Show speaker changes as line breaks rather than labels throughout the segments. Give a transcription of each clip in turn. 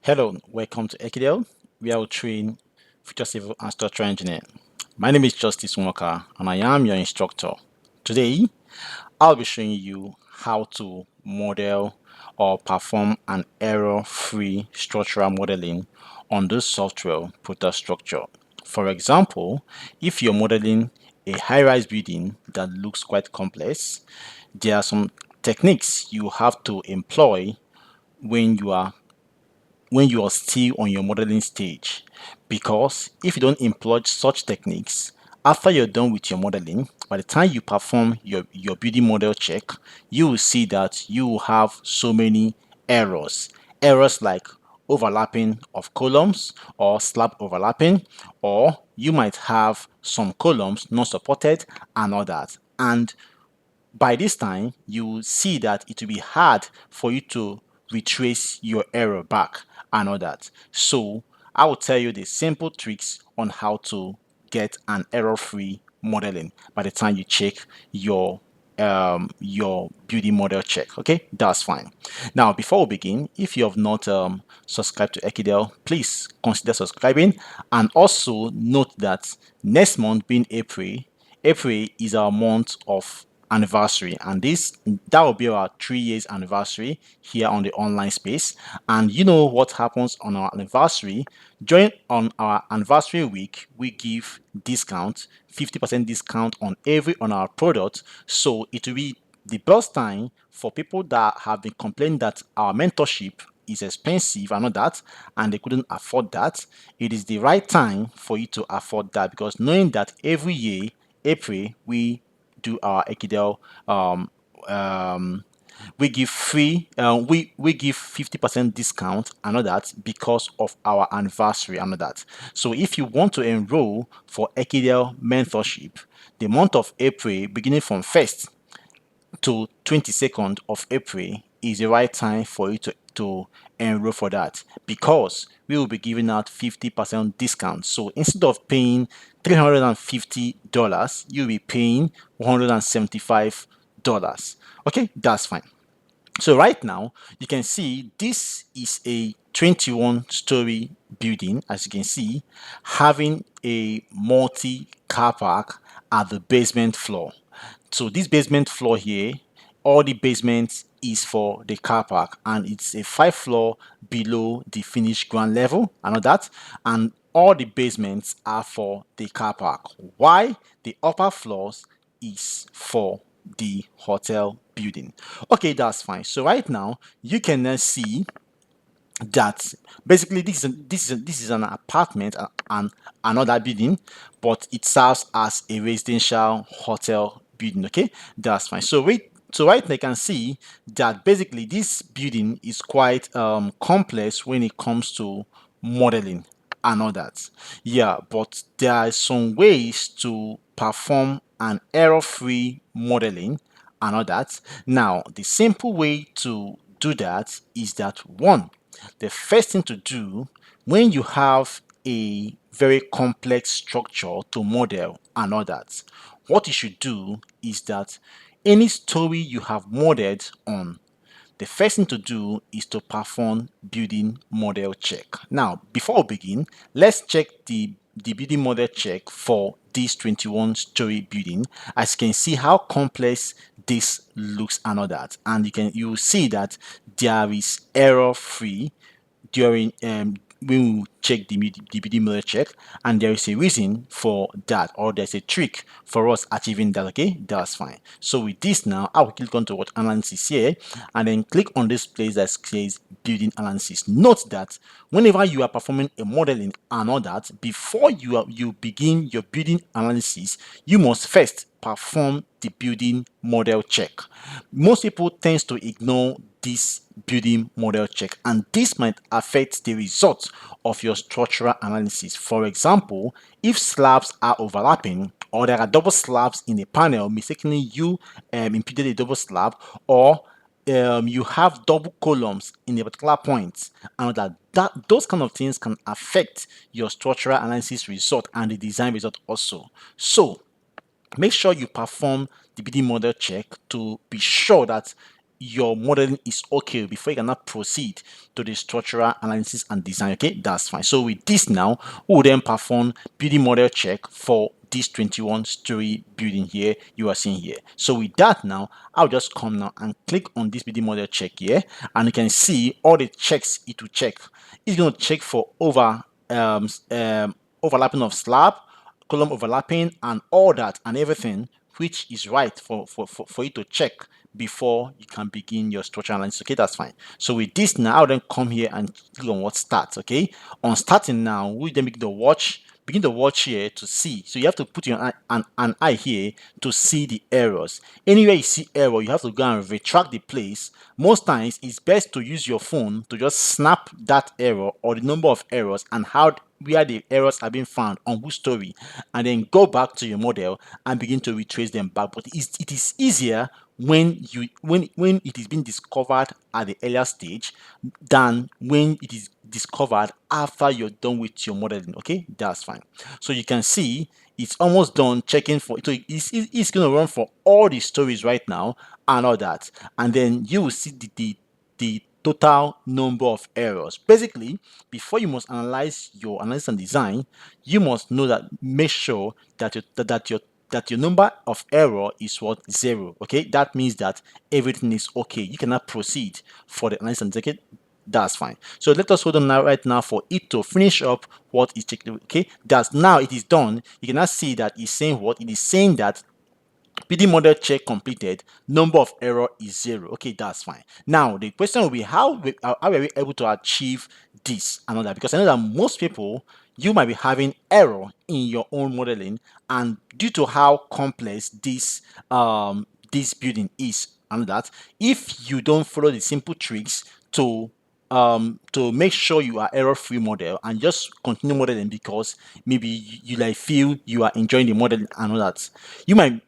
Hello, welcome to Ekidel. We are train future civil and structural engineer. My name is Justice Walker and I am your instructor. Today, I'll be showing you how to model or perform an error-free structural modeling on the software Protastructure. For example, if you're modeling a high-rise building that looks quite complex, there are some techniques you have to employ when you are still on your modeling stage, because if you don't employ such techniques after you're done with your modeling, by the time you perform your building model check, you will see that you will have so many errors like overlapping of columns or slab overlapping, or you might have some columns not supported and all that. And by this time, you will see that it will be hard for you to retrace your error back and all that. So I will tell you the simple tricks on how to get an error-free modeling by the time you check your building model check. Okay, that's fine. Now, before we begin, if you have not subscribed to Ekidel, please consider subscribing, and also note that next month being April is our month of anniversary, and that will be our 3 years anniversary here on the online space. And you know what happens on our anniversary? During on our anniversary week, we give discount, 50% discount on every on our product. So it will be the best time for people that have been complaining that our mentorship is expensive and all that, and they couldn't afford that. It is the right time for you to afford that, because knowing that every year April we do our Ekidel, we give free we give 50% discount and all that because of our anniversary and all that. So if you want to enroll for Ekidel mentorship, the month of April beginning from 1st to 22nd of April is the right time for you to enroll for that, because we will be giving out 50% discount. So instead of paying $350, you'll be paying $175. Okay, that's fine. So right now, you can see this is a 21-story building, as you can see, having a multi car park at the basement floor. So this basement floor here, all the basement is for the car park, and it's a 5 floor below the finished ground level and all that. And all the basements are for the car park. Why the upper floors is for the hotel building. Okay, that's fine. So right now you can see that basically this is an apartment and another building, but it serves as a residential hotel building. Okay, that's fine. So right now you can see that basically this building is quite complex when it comes to modeling and all that. Yeah, but there are some ways to perform an error-free modeling and all that. Now, the simple way to do that is that, one, the first thing to do when you have a very complex structure to model and all that, what you should do is that any story you have modeled on, the first thing to do is to perform building model check. Now, before we begin, let's check the building model check for this 21-story building. As you can see how complex this looks and all that, and you will see that there is error free during when we check the BD model check, and there is a reason for that, or there's a trick for us achieving that. Okay, that's fine. So with this now, I will click on to what analysis here, and then click on this place that says building analysis. Note that whenever you are performing a modeling and all that, before you begin your building analysis, you must first perform the building model check. Most people tend to ignore this building model check, and this might affect the results of your structural analysis. For example, if slabs are overlapping, or there are double slabs in a panel, mistakenly you imputed a double slab, or you have double columns in a particular point, and that those kind of things can affect your structural analysis result and the design result also. So make sure you perform the BD model check to be sure that your modeling is okay before you cannot proceed to the structural analysis and design. Okay, that's fine. So with this now, we will then perform building model check for this 21-story building here you are seeing here. So with that now, I'll just come now and click on this building model check here, and you can see all the checks it will check. It's going to check for overlapping of slab, column overlapping, and all that and everything, which is right for you to check before you can begin your structural analysis. Okay, that's fine. So with this now, I'll then come here and click on what start. Okay, on starting now, we then begin to watch here to see. So you have to put your an eye here to see the errors. Anywhere you see error, you have to go and retract the place. Most times it's best to use your phone to just snap that error or the number of errors and how where the errors have been found on whose story, and then go back to your model and begin to retrace them back. But it is easier when it is being discovered at the earlier stage than when it is discovered after you're done with your modeling. Okay, that's fine. So you can see it's almost done checking for it. So it's going to run for all the stories right now and all that, and then you will see the total number of errors. Basically, before you must analyze your analysis and design, you must know that make sure that your number of error is what 0. Okay, that means that everything is okay. You cannot proceed for the analysis and design. Okay, that's fine. So let us hold on now right now for it to finish up what is checked. Okay, that's now it is done. You cannot see that it's saying what it is saying that PD model check completed, number of error is 0. Okay, that's fine. Now the question will be how are we able to achieve this and all that? Because I know that most people, you might be having error in your own modeling, and due to how complex this building is and that, if you don't follow the simple tricks to make sure you are error-free model and just continue modeling because maybe you like feel you are enjoying the model and all that, you might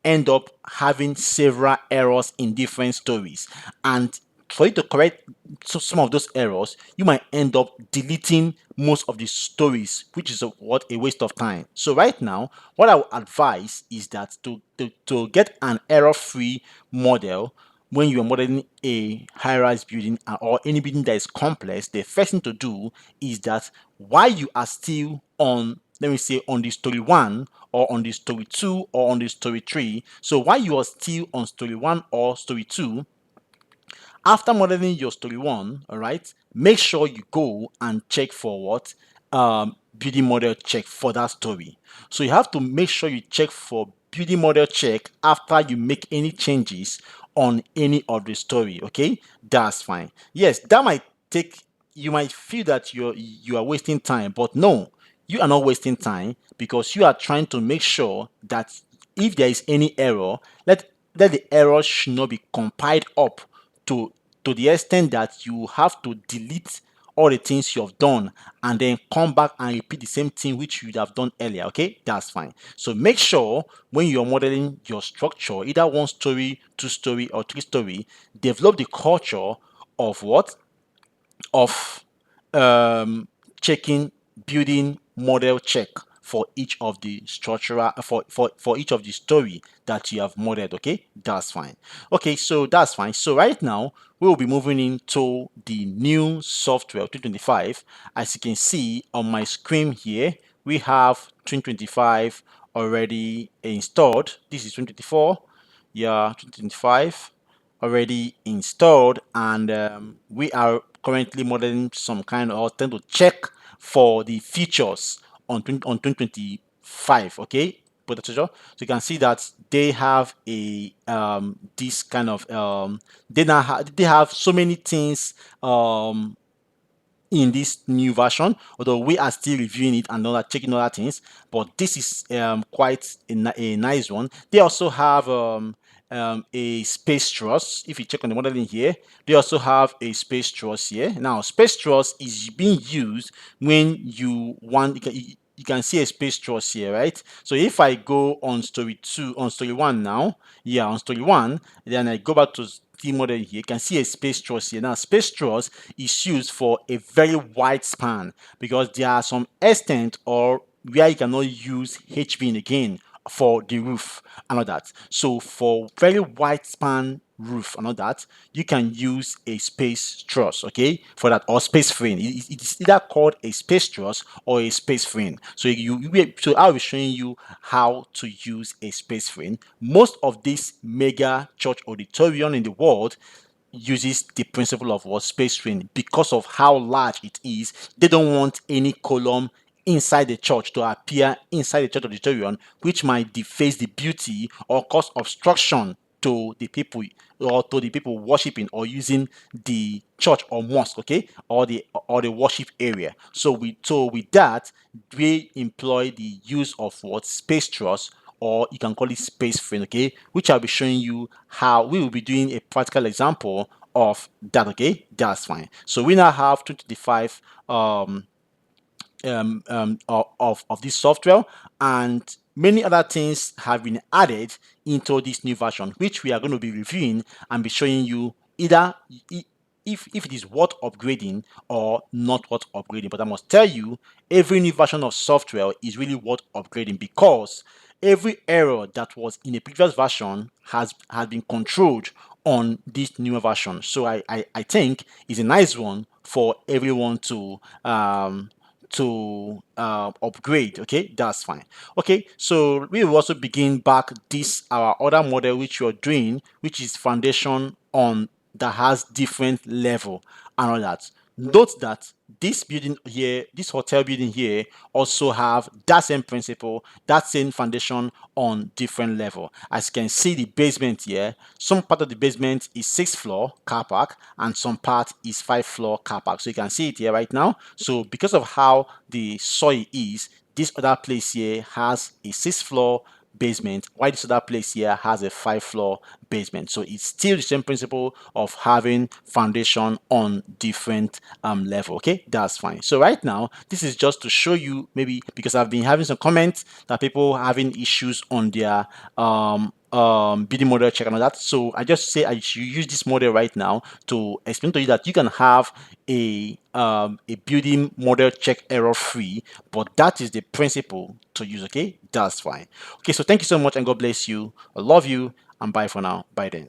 end up having several errors in different stories, and for you to correct some of those errors, you might end up deleting most of the stories, which is what a waste of time. So right now, what I would advise is that to get an error-free model when you are modeling a high-rise building or any building that is complex, the first thing to do is that while you are still on, let me say, on the story 1 or on the story 2 or on the story 3, so while you are still on story 1 or story 2, after modeling your story 1, all right, make sure you go and check for what building model check for that story. So you have to make sure you check for building model check after you make any changes on any of the story. Okay, that's fine. Yes, that might take, you might feel that you are wasting time, but no, you are not wasting time, because you are trying to make sure that if there is any error, let the error should not be compiled up to to the extent that you have to delete all the things you have done and then come back and repeat the same thing which you would have done earlier. Okay, that's fine. So make sure when you're modeling your structure, either 1 story, 2 story, or 3 story, develop the culture of what, of checking building model check for each of the structural for each of the story that you have modeled. Okay, that's fine. Okay, so that's fine. So right now we will be moving into the new software 2025. As you can see on my screen here, we have 2025 already installed. This is 2024. Yeah, 2025 already installed, and we are currently modeling some kind of, trying to check for the features on 2025. Okay, Protastructure. So you can see that they have a this kind of they have so many things in this new version, although we are still reviewing it and checking other things, but this is quite a nice one. They also have a space truss. If you check on the modeling here, they also have a space truss here. Now space truss is being used when you want, you can see a space truss here, right? So if I go on story 2, on story 1 now, yeah, on story 1, then I go back to the model here, you can see a space truss here. Now space truss is used for a very wide span because there are some extent or where you cannot use HBN again for the roof and all that. So for very wide span roof and all that, you can use a space truss, okay, for that, or space frame. It's either called a space truss or a space frame. So so I'll be showing you how to use a space frame. Most of these mega church auditorium in the world uses the principle of what space frame because of how large it is. They don't want any column inside the church to appear inside the church auditorium, which might deface the beauty or cause obstruction to the people, or to the people worshiping or using the church or mosque, okay, or the worship area. So with that, we employ the use of what space truss, or you can call it space frame, okay, which I'll be showing you how we will be doing a practical example of that, okay. That's fine. So we now have 225 of this software, and many other things have been added into this new version, which we are going to be reviewing and be showing you either if it is worth upgrading or not worth upgrading. But I must tell you, every new version of software is really worth upgrading, because every error that was in a previous version has been controlled on this newer version. So I think it's a nice one for everyone to upgrade. Okay, that's fine. Okay, so we will also begin back this our other model which you're doing, which is foundation on, that has different level and all that. Note that this building here, this hotel building here, also have that same principle, that same foundation on different level. As you can see, the basement here, some part of the basement is 6th floor car park, and some part is 5th floor car park. So you can see it here right now. So because of how the soil is, this other place here has a 6th floor basement, while this other place here has a 5th floor basement. So it's still the same principle of having foundation on different level. Okay, that's fine. So right now, this is just to show you, maybe because I've been having some comments that people having issues on their building model check and all that. So I just say I should use this model right now to explain to you that you can have a building model check error free, but that is the principle to use. Okay, that's fine. Okay, so thank you so much, and God bless you. I love you, and bye for now. Bye then.